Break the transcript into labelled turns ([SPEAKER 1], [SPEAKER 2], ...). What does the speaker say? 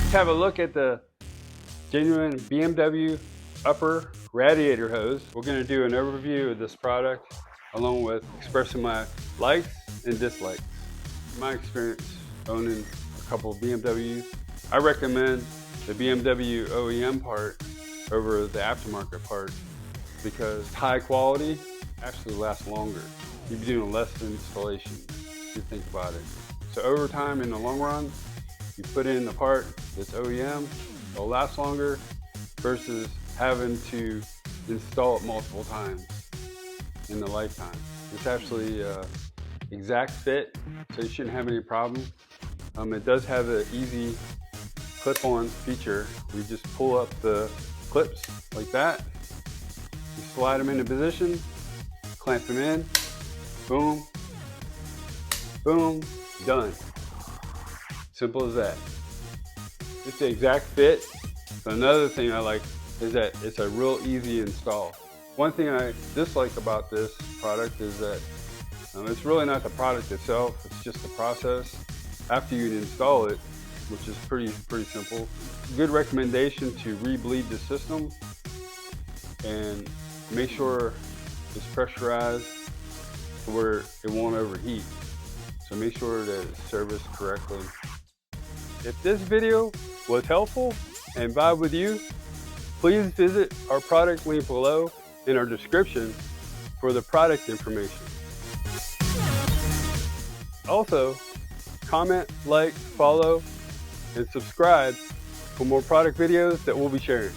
[SPEAKER 1] Let's have a look at the genuine BMW upper radiator hose. We're going to do an overview of this product along with expressing my likes and dislikes. In my experience owning a couple of BMWs, I recommend the BMW OEM part over the aftermarket part because high quality actually lasts longer. You'd be doing less installation if you think about it. So over time, in the long run, you put in the part that's OEM, it'll last longer versus having to install it multiple times in the lifetime. It's actually exact fit, so you shouldn't have any problem. It does have an easy clip-on feature. We just pull up the clips like that. You slide them into position, clamp them in, boom, boom, done. Simple as that. It's the exact fit. So another thing I like is that it's a real easy install. One thing I dislike about this product is that it's really not the product itself, it's just the process after you install it, which is pretty simple. Good recommendation to re-bleed the system and make sure it's pressurized to where it won't overheat. So make sure that it's serviced correctly. If this video was helpful and vibe with you, please visit our product link below in our description for the product information. Also, comment, like, follow, and subscribe for more product videos that we'll be sharing.